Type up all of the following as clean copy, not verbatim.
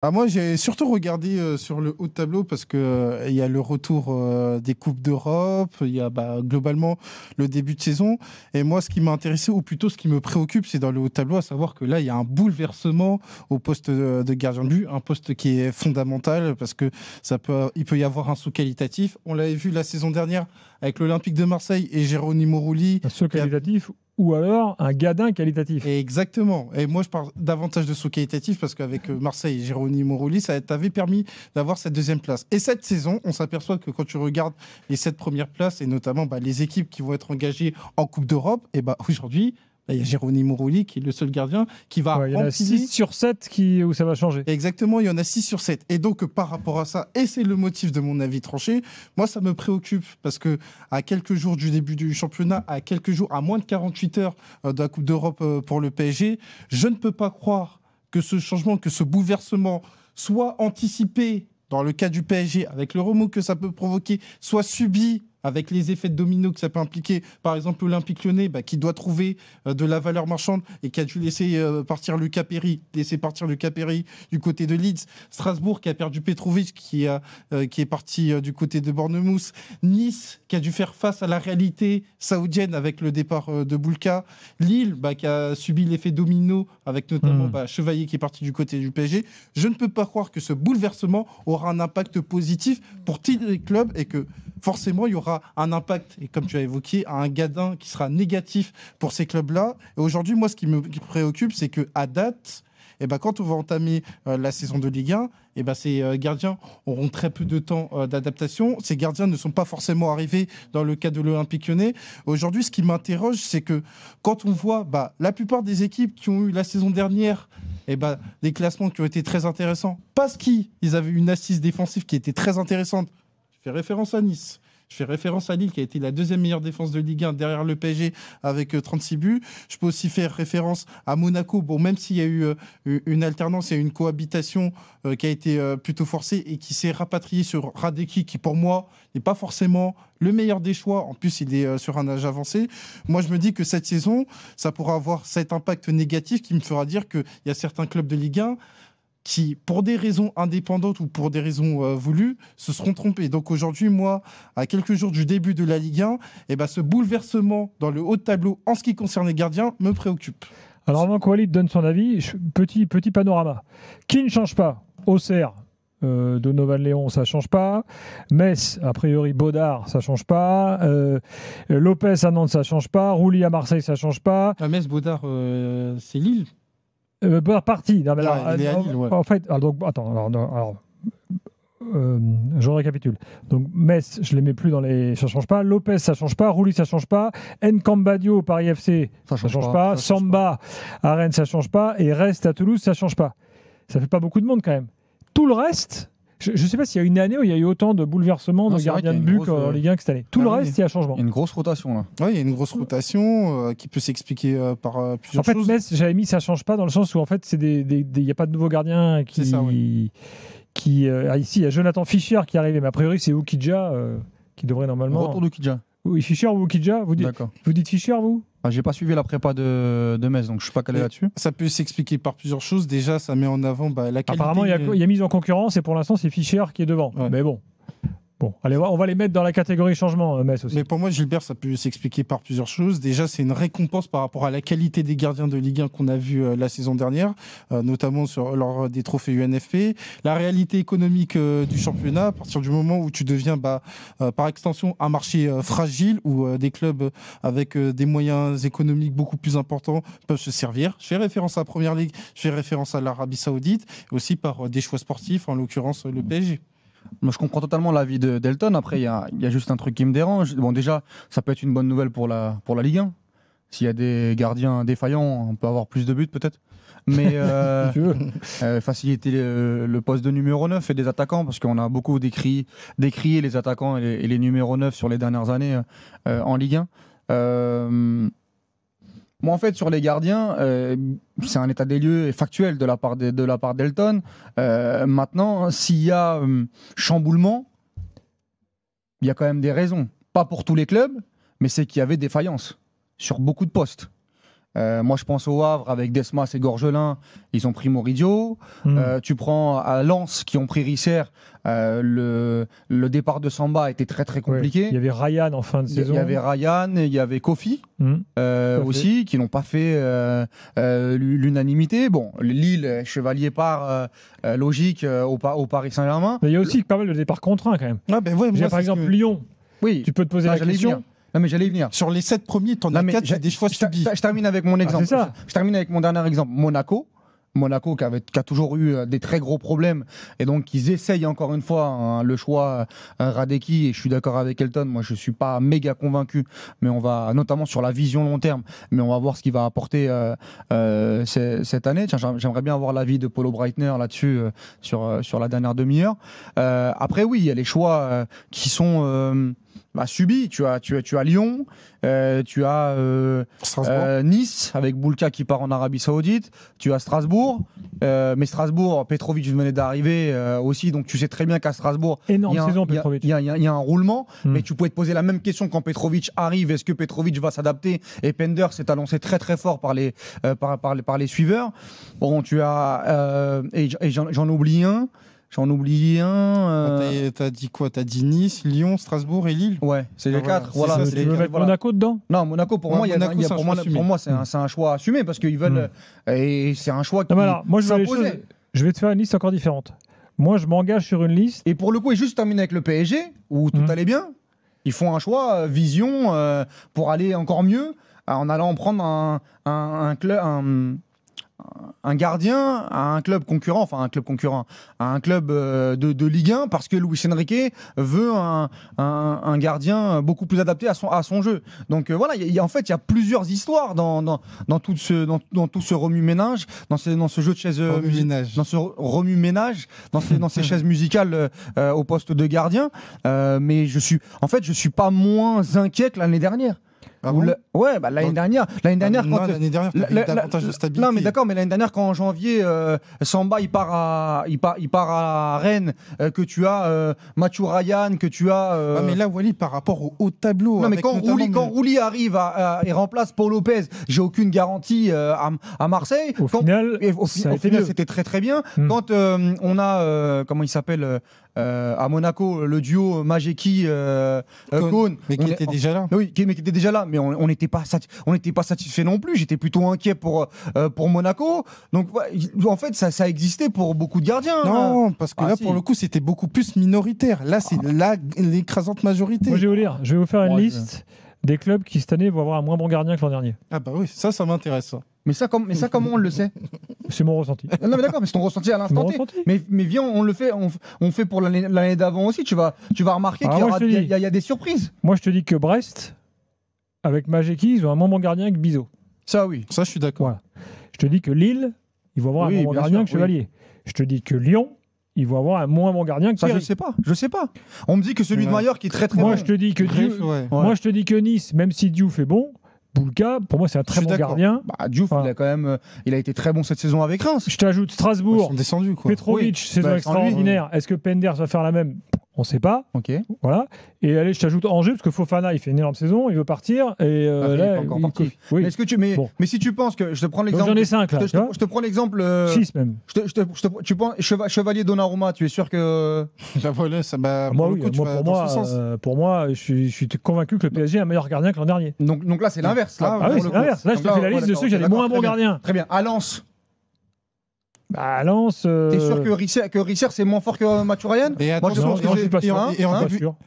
Ah, moi, j'ai surtout regardé sur le haut de tableau parce que il y a le retour des Coupes d'Europe, il y a globalement le début de saison. Et moi, ce qui m'a intéressé, ou plutôt ce qui me préoccupe, c'est dans le haut de tableau, à savoir que là, il y a un bouleversement au poste de gardien de but, un poste qui est fondamental parce que il peut y avoir un saut qualitatif. On l'avait vu la saison dernière avec l'Olympique de Marseille et Geronimo Rulli. Un saut qualitatif ou alors un gadin qualitatif. Exactement. Et moi, je parle davantage de saut qualitatif parce qu'avec Marseille et Geronimo Rulli, ça t'avait permis d'avoir cette deuxième place. Et cette saison, on s'aperçoit que quand tu regardes les 7 premières places, et notamment les équipes qui vont être engagées en Coupe d'Europe, et aujourd'hui, il y a Geronimo Rulli qui est le seul gardien qui va Il y en a 6 sur 7 où ça va changer. Exactement, il y en a 6 sur 7. Et donc, par rapport à ça, et c'est le motif de mon avis tranché, moi, ça me préoccupe parce que à quelques jours du début du championnat, à quelques jours, à moins de 48 heures de la Coupe d'Europe pour le PSG, je ne peux pas croire que ce changement, que ce bouleversement soit anticipé dans le cas du PSG, avec le remous que ça peut provoquer, soit subi avec les effets de domino que ça peut impliquer, par exemple l'Olympique Lyonnais qui doit trouver de la valeur marchande et qui a dû laisser partir Lucas Perry du côté de Leeds, Strasbourg qui a perdu Petrovic qui est parti du côté de Bournemouth, Nice qui a dû faire face à la réalité saoudienne avec le départ de Boulka, Lille qui a subi l'effet domino avec notamment Chevalier qui est parti du côté du PSG. Je ne peux pas croire que ce bouleversement aura un impact positif pour tous les clubs et que forcément, il y aura un impact, et comme tu as évoqué, un gadin qui sera négatif pour ces clubs-là. Et aujourd'hui, moi, ce qui me préoccupe, c'est qu'à date, quand on va entamer la saison de Ligue 1, ces gardiens auront très peu de temps d'adaptation. Ces gardiens ne sont pas forcément arrivés dans le cas de l'Olympique Lyonnais. Aujourd'hui, ce qui m'interroge, c'est que quand on voit la plupart des équipes qui ont eu la saison dernière des classements qui ont été très intéressants, parce qu'ils avaient une assise défensive qui était très intéressante. Je fais référence à Nice. Je fais référence à Lille qui a été la deuxième meilleure défense de Ligue 1 derrière le PSG avec 36 buts. Je peux aussi faire référence à Monaco. Bon, même s'il y a eu une alternance et une cohabitation qui a été plutôt forcée et qui s'est rapatriée sur Radeki, qui pour moi n'est pas forcément le meilleur des choix. En plus, il est sur un âge avancé. Moi, je me dis que cette saison, ça pourra avoir cet impact négatif qui me fera dire qu'il y a certains clubs de Ligue 1 qui, pour des raisons indépendantes ou pour des raisons voulues, se seront trompés. Donc aujourd'hui, moi, à quelques jours du début de la Ligue 1, ce bouleversement dans le haut de tableau en ce qui concerne les gardiens me préoccupe. Alors avant que Walid donne son avis, petit panorama. Qui ne change pas? Auxerre, Donovan-Léon, ça ne change pas. Metz, a priori, Baudard, ça ne change pas. Lopez à Nantes, ça ne change pas. Rouli à Marseille, ça ne change pas. Metz, Baudard, c'est Lille. Parti. Non, mais il est à Lille, ouais. En fait, je récapitule. Donc Metz, je ne les mets plus dans les... Ça ne change pas. Lopez, ça ne change pas. Rouli, ça ne change pas. Nkambadio, Paris FC, ça ne change pas. Samba, à Rennes, ça ne change pas. Et Reste à Toulouse, ça ne change pas. Ça ne fait pas beaucoup de monde quand même. Tout le reste... Je ne sais pas s'il y a une année où il y a eu autant de bouleversements de gardiens de but en Ligue 1 que cette année. Tout le reste, il y a changement. Il y a une grosse rotation là. Oui, il y a une grosse rotation qui peut s'expliquer par plusieurs choses. En fait, Metz, j'avais mis ça ne change pas dans le sens où en fait, il n'y a pas de nouveaux gardiens qui... C'est ça, oui. Ici, il y a Jonathan Fischer qui est arrivé, mais a priori, c'est Oukidja qui devrait normalement... Retour d'Oukidja. Oui, Fischer ou Oukidja vous dites Fischer, vous? J'ai pas suivi la prépa de Metz, donc je suis pas calé là-dessus. Ça peut s'expliquer par plusieurs choses. Déjà, ça met en avant la qualité. Apparemment, il y a mise en concurrence et pour l'instant, c'est Fischer qui est devant. Ouais. Mais bon. Bon, allez, on va les mettre dans la catégorie changement, Metz aussi. Mais pour moi, Gilbert, ça peut s'expliquer par plusieurs choses. Déjà, c'est une récompense par rapport à la qualité des gardiens de Ligue 1 qu'on a vu la saison dernière, notamment lors des trophées UNFP. La réalité économique du championnat, à partir du moment où tu deviens, par extension, un marché fragile, où des clubs avec des moyens économiques beaucoup plus importants peuvent se servir. Je fais référence à la Première Ligue, je fais référence à l'Arabie Saoudite, et aussi par des choix sportifs, en l'occurrence le PSG. Moi, je comprends totalement l'avis de Delton. Après, il y a juste un truc qui me dérange. Bon, déjà, ça peut être une bonne nouvelle pour la Ligue 1. S'il y a des gardiens défaillants, on peut avoir plus de buts peut-être. Mais faciliter le poste de numéro 9 et des attaquants, parce qu'on a beaucoup décrié les attaquants et les numéros 9 sur les dernières années en Ligue 1. Moi, en fait, sur les gardiens, c'est un état des lieux factuel de la part d'Elton. Maintenant, s'il y a chamboulement, il y a quand même des raisons. Pas pour tous les clubs, mais c'est qu'il y avait défaillance sur beaucoup de postes. Moi, je pense au Havre avec Desmas et Gorgelin, ils ont pris Moridio. Tu prends à Lens qui ont pris Risser. Le départ de Samba a été très très compliqué. Il y avait Ryan en fin de saison. Il y avait Ryan, il y avait Kofi aussi, qui n'ont pas fait l'unanimité. Bon, Lille, Chevalier part logique au Paris Saint-Germain. Mais il y a aussi pas mal de départs contraints quand même. Ah, ben ouais, Par exemple, Lyon, oui. tu peux te poser la question. Non, mais j'allais y venir. Sur les 7 premiers, t'en as 4, il y a des choix subis. Je termine avec mon exemple. C'est ça. Je termine avec mon dernier exemple. Monaco qui a toujours eu des très gros problèmes et donc ils essayent encore une fois le choix Radecki, et je suis d'accord avec Elton, moi je suis pas méga convaincu, mais on va notamment sur la vision long terme, mais on va voir ce qu'il va apporter cette année. Tiens, j'aimerais bien avoir l'avis de Paulo Breitner là-dessus sur la dernière demi-heure. Après oui, il y a les choix qui sont subis. Tu as Lyon, tu as Nice avec Boulka qui part en Arabie Saoudite, tu as Strasbourg, mais Strasbourg, Petrovic venait d'arriver aussi, donc tu sais très bien qu'à Strasbourg, il y a un roulement, mais tu pouvais te poser la même question quand Petrovic arrive, est-ce que Petrovic va s'adapter? Et Pender s'est annoncé très très fort par les suiveurs. Bon, tu as et j'en oublie un. T'as dit quoi? T'as dit Nice, Lyon, Strasbourg et Lille? Ouais, c'est les 4. Voilà, tu veux mettre Monaco dedans? Non, Monaco, pour moi, c'est un choix assumé parce qu'ils veulent. Et c'est un choix qui s'imposait. Je vais te faire une liste encore différente. Moi, je m'engage sur une liste. Et pour le coup, et juste terminer avec le PSG, où tout allait bien, ils font un choix vision pour aller encore mieux en allant prendre un gardien à un club concurrent, à un club de Ligue 1, parce que Luis Enrique veut un gardien beaucoup plus adapté à son jeu. Donc voilà, en fait, il y a plusieurs histoires dans tout ce remue-ménage, dans ce jeu de chaises dans ce remue-ménage, dans ces chaises musicales au poste de gardien. Mais je suis pas moins inquiet que l'année dernière. Ah bon l'année dernière, l'année dernière, t'avais davantage de stabilité. Non, mais d'accord, mais l'année dernière, quand en janvier, Samba il part à Rennes, que tu as Mathieu Ryan, que tu as. mais là, Wally, par rapport au haut tableau. Non, mais quand Rouli arrive et remplace Paul Lopez, j'ai aucune garantie à Marseille. Au final, c'était très très bien. Quand on a comment il s'appelle à Monaco, le duo Majeki Cohn, mais qui était déjà là. Oui, mais qui était déjà là. Mais on n'était pas satisfait non plus. J'étais plutôt inquiet pour Monaco. Donc en fait, ça existait pour beaucoup de gardiens. Non, parce que pour le coup, c'était beaucoup plus minoritaire. Là, c'est l'écrasante majorité. Moi, je vais vous faire une liste des clubs qui cette année vont avoir un moins bon gardien que l'an dernier. Ah bah oui, ça m'intéresse. Ça. Mais ça, comment on le sait? C'est mon ressenti. Non mais d'accord, mais c'est ton ressenti à l'instant T. Mais viens, on le fait, on fait pour l'année d'avant aussi. Tu vas remarquer qu'il y a des surprises. Moi, je te dis que Brest, avec Majeki, ils ont un moins bon gardien que Bizot. Ça oui, ça je suis d'accord. Voilà. Je te dis que Lille, ils vont avoir un moins bon gardien que Chevalier. Je te dis que Lyon, ils vont avoir un moins bon gardien que ça. Je sais pas. On me dit que celui de Maillard qui est très très bon. Moi, je te dis que Nice, même si Diouf est bon, Boulka, pour moi, c'est un très bon gardien. Diouf, il a été très bon cette saison avec Reims. Je t'ajoute Strasbourg. Ils sont descendus, quoi. Petrovic, saison extraordinaire. Est-ce que Penders va faire la même? On ne sait pas. Ok. Voilà. Et allez, je t'ajoute Angers, parce que Fofana, il fait une énorme saison, il veut partir. Et là, il est encore parti. Oui. Mais si tu penses que. Je te prends l'exemple. J'en ai 5 là. Je te prends l'exemple. 6 même. Tu penses Chevalier Donnarumma, tu es sûr que. Voilà, ça pour moi, je suis convaincu que le PSG a un meilleur gardien que l'an dernier. Donc là, c'est l'inverse. C'est l'inverse. Là, je te fais la liste de ceux qui ont les moins bons gardiens. Très bien. À Lens. À Lens. T'es sûr que Risser c'est moins fort que Mathieu Ryan? Et attention, je suis pas sûr.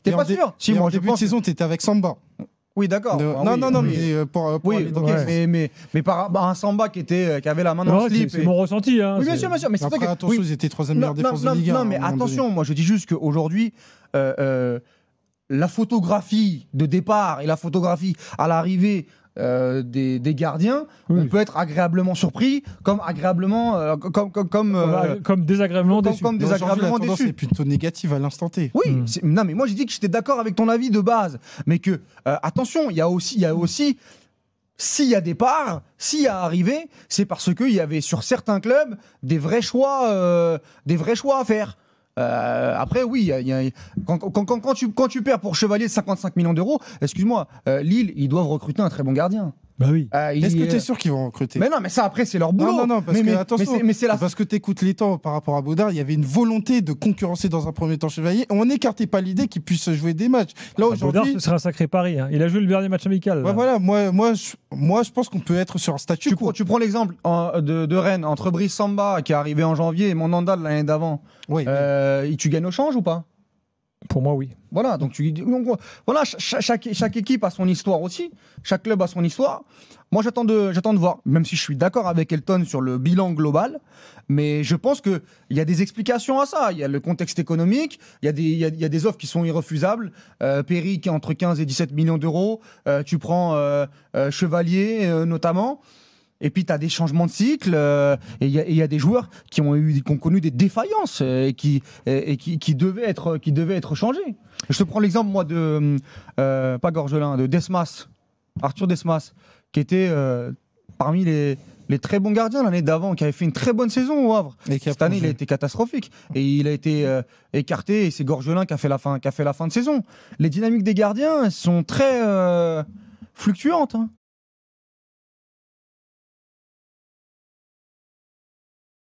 T'es pas sûr? Si, moi, en début de saison, t'étais avec Samba. Oui, d'accord. Non, mais pour mais par un Samba qui avait la main dans le slip. C'est mon ressenti. Oui, bien sûr. Mais après, attention, ils étaient 3e meilleure défense de Ligue 1. Non, mais attention, moi je dis juste qu'aujourd'hui, la photographie de départ et la photographie à l'arrivée des gardiens, on peut être agréablement surpris, comme désagréablement déçu. Comme désagréablement déçu. C'est plutôt négatif à l'instant T. Oui, non, mais moi j'ai dit que j'étais d'accord avec ton avis de base, mais que attention, il y a aussi s'il y a départ, s'il y a arrivé, c'est parce qu'il y avait sur certains clubs des vrais choix à faire. Après, oui, quand tu perds pour Chevalier 55 millions d'euros, excuse-moi, Lille, ils doivent recruter un très bon gardien. Bah oui. Est-ce que tu es sûr qu'ils vont recruter? Mais non, mais ça après c'est leur boulot. Non, parce que attention, mais c'est la... parce que t'écoutes les temps par rapport à Baudard, il y avait une volonté de concurrencer dans un premier temps Chevalier. On n'écartait pas l'idée qu'il puisse jouer des matchs. Là Baudard, aujourd'hui, ce serait un sacré pari. Hein. Il a joué le dernier match amical. ouais, voilà, moi, je pense qu'on peut être sur un statut quo. Tu prends l'exemple de Rennes entre Brice Samba qui est arrivé en janvier et Mandanda l'année d'avant. Oui. Tu gagnes au change ou pas? Pour moi, oui. Voilà, donc voilà, chaque équipe a son histoire aussi, chaque club a son histoire. Moi, j'attends de voir, même si je suis d'accord avec Elton sur le bilan global, mais je pense qu'il y a des explications à ça. Il y a le contexte économique, il y a des offres qui sont irrefusables. Perry qui est entre 15 et 17 millions d'euros, tu prends Chevalier notamment. Et puis, tu as des changements de cycle, et il y a des joueurs qui ont connu des défaillances et qui devaient être changés. Je te prends l'exemple, moi, de, pas Gorgelin, de Desmas, Arthur Desmas, qui était parmi les très bons gardiens l'année d'avant, qui avait fait une très bonne saison au Havre. Cette année, il a été catastrophique. Et il a été écarté, et c'est Gorgelin qui a fait la fin de saison. Les dynamiques des gardiens sont très fluctuantes. Hein.